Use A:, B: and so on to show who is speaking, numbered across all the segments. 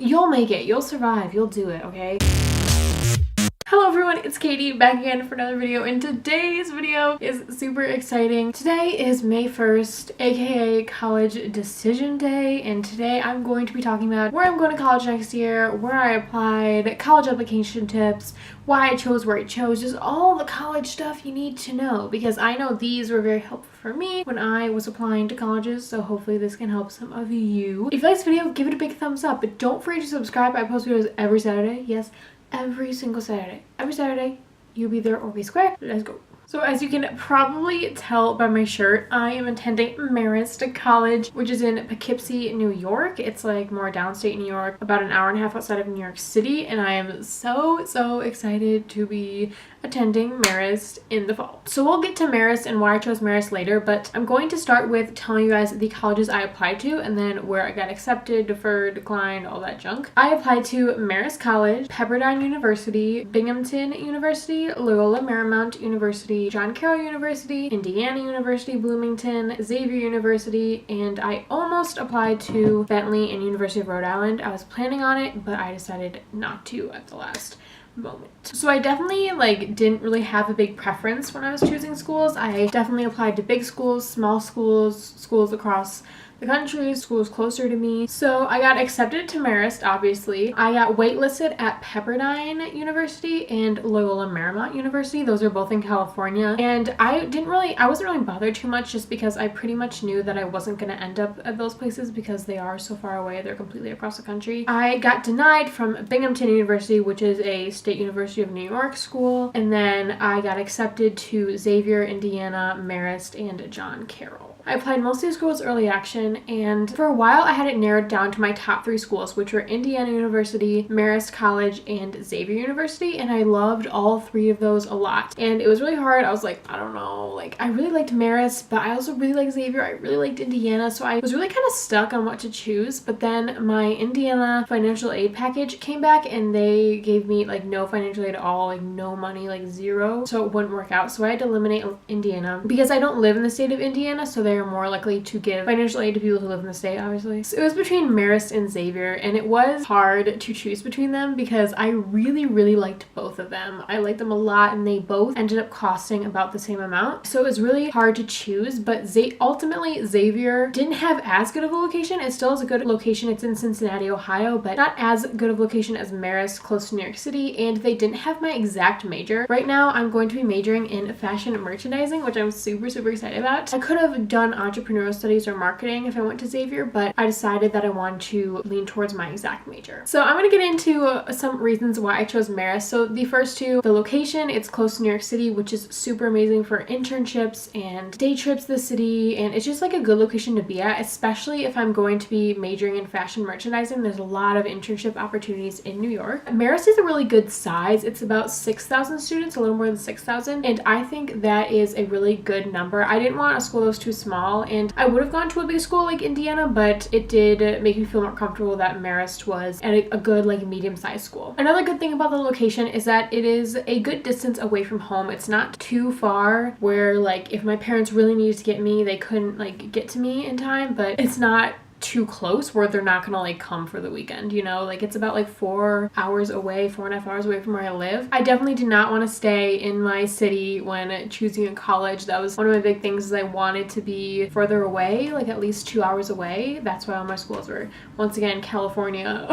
A: You'll make it. You'll survive. You'll do it, okay? Hello everyone, it's Katie back again for another video, and today's video is super exciting. Today is May 1st, aka college decision day, and today I'm going to be talking about where I'm going to college next year, where I applied, college application tips, why I chose where I chose, just all the college stuff you need to know, because I know these were very helpful for me when I was applying to colleges, so hopefully this can help some of you. If you like this video, give it a big thumbs up, but don't forget to subscribe. I post videos every Saturday. Yes, every single Saturday. Every Saturday, you'll be there or be square. Let's go. So as you can probably tell by my shirt, I am attending Marist College, which is in Poughkeepsie, New York. It's like more downstate New York, about an hour and a half outside of New York City, and I am so excited to be attending Marist in the fall. So we'll get to Marist and why I chose Marist later, but I'm going to start with telling you guys the colleges I applied to and then where I got accepted, deferred, declined, all that junk. I applied to Marist College, Pepperdine University, Binghamton University, Loyola Marymount University, John Carroll University, Indiana University, Bloomington, Xavier University, and I almost applied to Bentley and University of Rhode Island. I was planning on it, but I decided not to at the last moment. So I definitely didn't really have a big preference when I was choosing schools. I definitely applied to big schools, small schools, schools across the country, schools closer to me. So I got accepted to Marist, obviously. I got waitlisted at Pepperdine University and Loyola Marymount University. Those are both in California. And I wasn't really bothered too much just because I pretty much knew that I wasn't going to end up at those places because they are so far away. They're completely across the country. I got denied from Binghamton University, which is a State University of New York school. And then I got accepted to Xavier, Indiana, Marist, and John Carroll. I applied mostly to schools early action, and for a while I had it narrowed down to my top 3 schools, which were Indiana University, Marist College, and Xavier University, and I loved all 3 of those a lot. And it was really hard. I was like, I don't know, I really liked Marist, but I also really liked Xavier. I really liked Indiana, so I was really kind of stuck on what to choose. But then my Indiana financial aid package came back, and they gave me no financial aid at all, no money, zero, so it wouldn't work out. So I had to eliminate Indiana because I don't live in the state of Indiana, so they are more likely to give financial aid to people who live in the state, obviously. So it was between Marist and Xavier, and it was hard to choose between them because I really liked both of them. I liked them a lot, and they both ended up costing about the same amount. So it was really hard to choose, but ultimately Xavier didn't have as good of a location. It still is a good location. It's in Cincinnati, Ohio, but not as good of a location as Marist, close to New York City, and they didn't have my exact major. Right now, I'm going to be majoring in fashion merchandising, which I'm super excited about. I could have done entrepreneurial studies or marketing if I went to Xavier, but I decided that I wanted to lean towards my exact major. So I'm going to get into some reasons why I chose Marist. So the first 2, the location, it's close to New York City, which is super amazing for internships and day trips to the city, and it's just a good location to be at, especially if I'm going to be majoring in fashion merchandising. There's a lot of internship opportunities in New York. Marist is a really good size. It's about 6,000 students, a little more than 6,000, and I think that is a really good number. I didn't want a school that was too small, and I would have gone to a big school like Indiana, but it did make me feel more comfortable that Marist was at a good medium-sized school. Another good thing about the location is that it is a good distance away from home. It's not too far where if my parents really needed to get me, they couldn't get to me in time, but it's not too close where they're not gonna come for the weekend, it's about 4 hours away, 4.5 hours away from where I live. I definitely did not want to stay in my city when choosing a college. That was one of my big things, is I wanted to be further away, at least 2 hours away. That's why all my schools were, once again, California,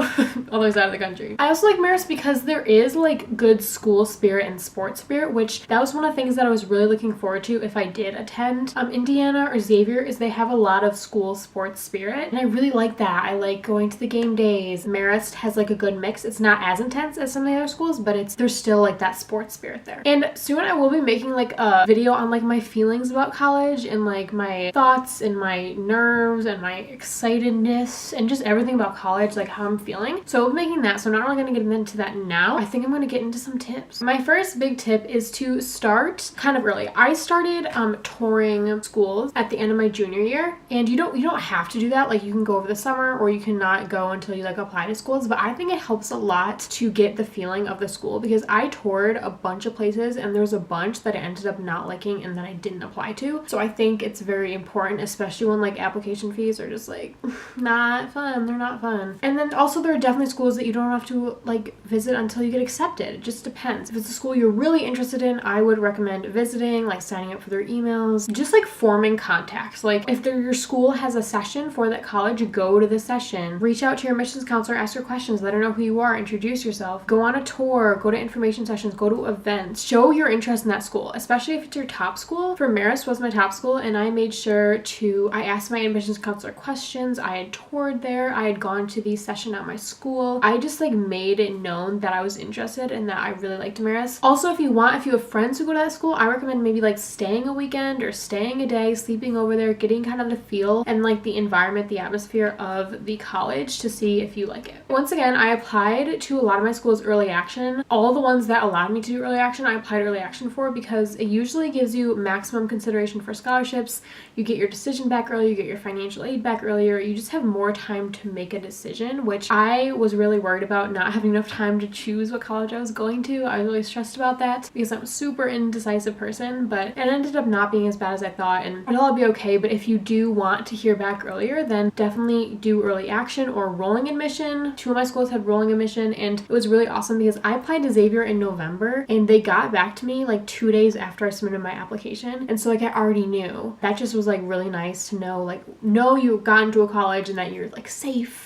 A: other side of the country. I also like Marist because there is good school spirit and sports spirit, which that was one of the things that I was really looking forward to if I did attend Indiana or Xavier, is they have a lot of school sports spirit. And I really like that. I like going to the game days. Marist has a good mix. It's not as intense as some of the other schools, but there's still that sports spirit there. And soon I will be making a video on my feelings about college and my thoughts and my nerves and my excitedness and just everything about college, how I'm feeling. So I'll be making that. So I'm not really going to get into that now. I think I'm going to get into some tips. My first big tip is to start kind of early. I started touring schools at the end of my junior year, and you don't have to do that. you can go over the summer or you cannot go until you like apply to schools, but I think it helps a lot to get the feeling of the school, because I toured a bunch of places and there's a bunch that I ended up not liking and that I didn't apply to. So I think it's very important, especially when like application fees are just like not fun. They're not fun. And then also there are definitely schools that you don't have to like visit until you get accepted. It just depends. If it's a school you're really interested in, I would recommend visiting, like signing up for their emails, just like forming contacts. Like if your school has a session for that college, go to the session, reach out to your admissions counselor, ask her questions, let her know who you are, introduce yourself, go on a tour, go to information sessions, go to events, show your interest in that school, especially if it's your top school. For Marist was my top school, and I made sure to, I asked my admissions counselor questions, I had toured there, I had gone to the session at my school. I just like made it known that I was interested and that I really liked Marist. Also, if you have friends who go to that school, I recommend maybe like staying a weekend or staying a day, sleeping over there, getting kind of the feel and like the environment, the atmosphere of the college to see if you like it. Once again, I applied to a lot of my schools early action. All the ones that allowed me to do early action, I applied early action for, because it usually gives you maximum consideration for scholarships. You get your decision back earlier, you get your financial aid back earlier, you just have more time to make a decision, which I was really worried about not having enough time to choose what college I was going to. I was really stressed about that because I'm a super indecisive person, but it ended up not being as bad as I thought, and it'll all be okay. But if you do want to hear back earlier, then definitely do early action or rolling admission. Two of my schools had rolling admission, and it was really awesome because I applied to Xavier in November and they got back to me like 2 days after I submitted my application, and so like I already knew. That just was like really nice to know, like know you got into a college and that you're like safe,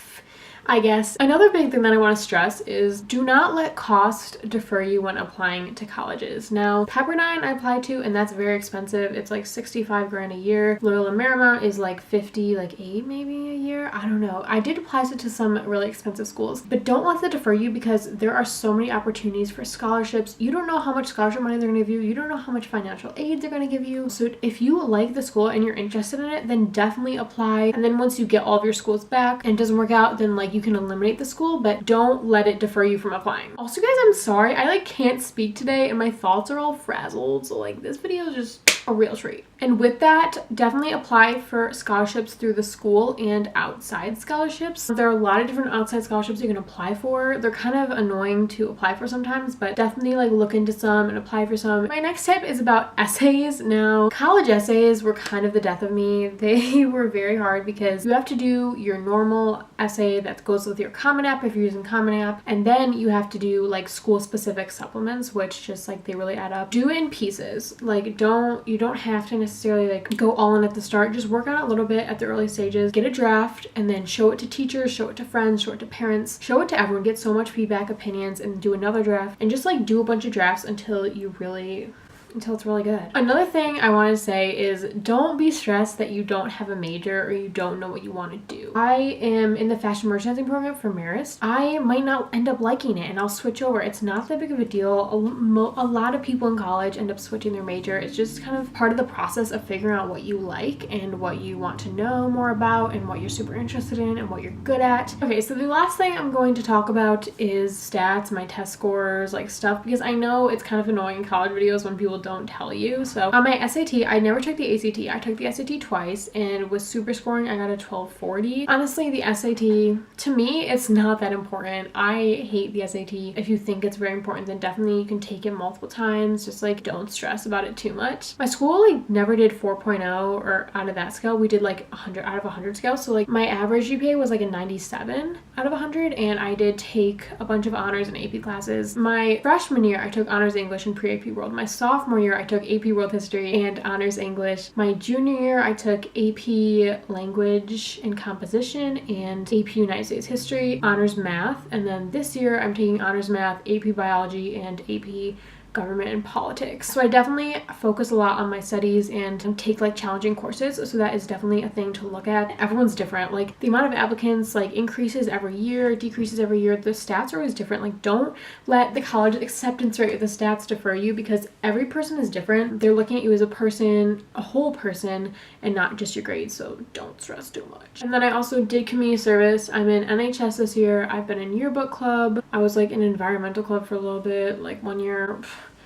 A: I guess. Another big thing that I want to stress is do not let cost defer you when applying to colleges. Now, Pepperdine I applied to, and that's very expensive. It's like 65 grand a year. Loyola Marymount is like 50, like 8 maybe a year. I don't know. I did apply to some really expensive schools, but don't let that defer you because there are so many opportunities for scholarships. You don't know how much scholarship money they're going to give you. You don't know how much financial aid they're going to give you. So if you like the school and you're interested in it, then definitely apply. And then once you get all of your schools back and it doesn't work out, then like you can eliminate the school, but don't let it defer you from applying. Also, guys, I'm sorry, I like can't speak today and my thoughts are all frazzled, so like this video is just a real treat. And with that, definitely apply for scholarships through the school and outside scholarships. There are a lot of different outside scholarships you can apply for. They're kind of annoying to apply for sometimes, but definitely like look into some and apply for some. My next tip is about essays. Now, college essays were kind of the death of me. They were very hard because you have to do your normal essay that goes with your Common App if you're using Common App, and then you have to do like school specific supplements, which just like they really add up. Do it in pieces. Like you don't have to necessarily like go all in at the start. Just work on it a little bit at the early stages. Get a draft and then show it to teachers, show it to friends, show it to parents, show it to everyone. Get so much feedback, opinions, and do another draft, and just like do a bunch of drafts until it's really good. Another thing I want to say is don't be stressed that you don't have a major or you don't know what you want to do. I am in the fashion merchandising program for Marist. I might not end up liking it and I'll switch over. It's not that big of a deal. A lot of people in college end up switching their major. It's just kind of part of the process of figuring out what you like and what you want to know more about and what you're super interested in and what you're good at. Okay, so the last thing I'm going to talk about is stats, my test scores, like stuff, because I know it's kind of annoying in college videos when people don't tell you. So on my SAT, I never took the ACT. I took the SAT twice, and with super scoring, I got a 1240. Honestly, the SAT, to me, it's not that important. I hate the SAT. If you think it's very important, then definitely you can take it multiple times. Just like don't stress about it too much. My school like never did 4.0 or out of that scale. We did like 100 out of 100 scale. So like my average GPA was like a 97 out of 100, and I did take a bunch of honors and AP classes. My freshman year, I took honors English and pre-AP World. My sophomore year, I took AP World History and honors English. My junior year, I took AP Language and Composition and AP United States History, honors Math, and then this year I'm taking honors Math, AP Biology, and AP Government and Politics. So I definitely focus a lot on my studies and take like challenging courses, so that is definitely a thing to look at. Everyone's different. Like the amount of applicants like increases every year, decreases every year. The stats are always different. Like don't let the college acceptance rate of the stats defer you, because every person is different. They're looking at you as a person, a whole person, and not just your grades, so don't stress too much. And then I also did community service. I'm in NHS this year. I've been in yearbook club. I was like in environmental club for a little bit, like 1 year.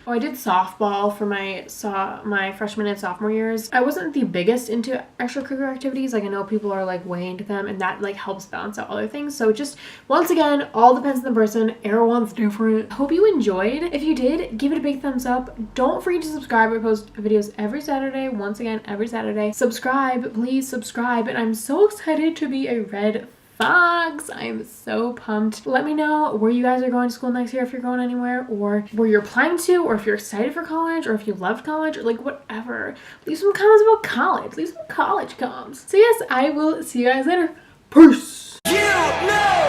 A: Oh, I did softball for my freshman and sophomore years. I wasn't the biggest into extracurricular activities. Like I know people are like way into them and that like helps balance out other things. So just once again, all depends on the person. Everyone's different. Hope you enjoyed. If you did, give it a big thumbs up. Don't forget to subscribe. I post videos every Saturday. Once again, every Saturday. Subscribe, please subscribe. And I'm so excited to be a red fox. I am so pumped. Let me know where you guys are going to school next year, if you're going anywhere, or where you're planning to, or if you're excited for college, or if you loved college, or like whatever. Leave some comments about college. Leave some college comments. So yes, I will see you guys later. Peace. Yeah, no.